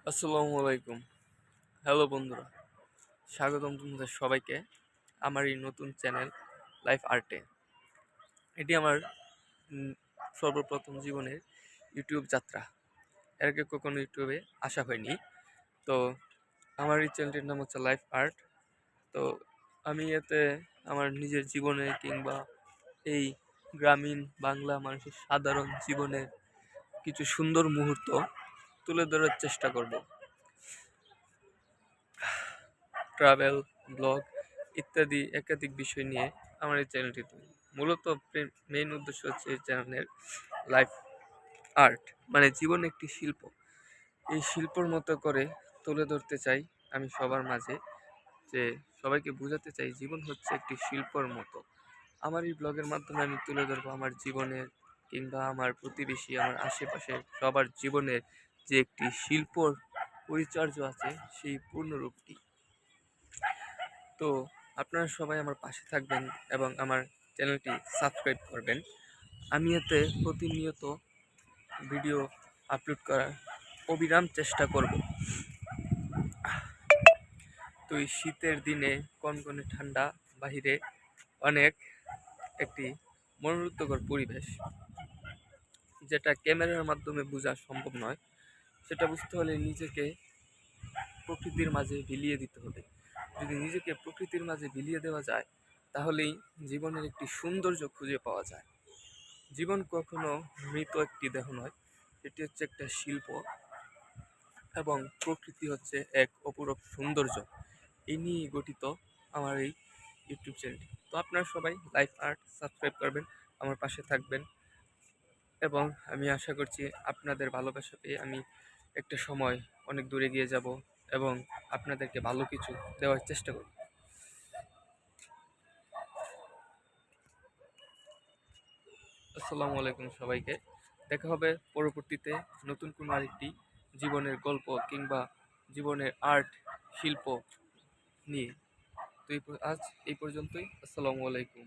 আসসালামু আলাইকুম। হ্যালো বন্ধুরা, স্বাগতম তোমাদের সবাইকে আমার এই নতুন চ্যানেল লাইফ আর্টে। এটি আমার উম, সর্বপ্রথম জীবনের ইউটিউব যাত্রা। এর আগে কখনো ইউটিউবে আসা হয়নি। তো আমার এই চ্যানেলটির নাম হচ্ছে লাইফ আর্ট। তো আমি এতে আমার নিজের জীবনে কিংবা এই গ্রামীণ বাংলা মানুষের সাধারণ জীবনের কিছু সুন্দর মুহূর্ত তুলে ধরার চেষ্টা করব। ট্রাভেল, ব্লগ ইত্যাদি একাধিক বিষয় নিয়ে আমার এই চ্যানেলটি তৈরি। মূলত মেইন উদ্দেশ্য হচ্ছে এই চ্যানেলের লাইফ আর্ট, মানে জীবন একটি শিল্প। এই শিল্পর মতো করে তুলে ধরতে চাই আমি সবার মাঝে, যে সবাইকে বোঝাতে চাই জীবন হচ্ছে একটি শিল্পর মতো। আমার এই ব্লগের মাধ্যমে আমি তুলে ধরবো আমার জীবনের কিংবা আমার প্রতিবেশী, আমার আশেপাশে সবার জীবনের যে একটি শিল্পর পরিচর্য আছে সেই পূর্ণরূপটি। তো আপনারা সবাই আমার পাশে থাকবেন এবং আমার চ্যানেলটি সাবস্ক্রাইব করবেন। আমি এতে প্রতিনিয়ত ভিডিও আপলোড করার অবিরাম চেষ্টা করব। তো এই শীতের দিনে কনকনে ঠান্ডা, বাহিরে অনেক একটি মনোমুগ্ধকর পরিবেশ, যেটা ক্যামেরার মাধ্যমে বোঝা সম্ভব নয়। সেটা বুঝতে হলে নিজেকে প্রকৃতির মাঝে বিলিয়ে দিতে হবে। যদি নিজেকে প্রকৃতির মাঝে বিলিয়ে দেওয়া যায়, তাহলেই জীবনের একটি সৌন্দর্য খুঁজে পাওয়া যায়। জীবন কখনো মৃত একটি দেহ নয়, এটি হচ্ছে একটা শিল্প এবং প্রকৃতি হচ্ছে এক অপূরূপ সৌন্দর্য। এই নিয়েই গঠিত আমার এই ইউটিউব চ্যানেলটি। তো আপনারা সবাই লাইফ আর্ট সাবস্ক্রাইব করবেন, আমার পাশে থাকবেন এবং আমি আশা করছি আপনাদের ভালোবাসা পেয়ে আমি একটা সময় অনেক দূরে গিয়ে যাব এবং আপনাদেরকে ভালো কিছু দেওয়ার চেষ্টা করব। আসসালামু আলাইকুম সবাইকে। দেখা হবে পরবর্তীতে নতুন কোনো আরেকটি জীবনের গল্প কিংবা জীবনের আর্ট শিল্প নিয়ে। তো আজ এই পর্যন্তই। আসসালামু আলাইকুম।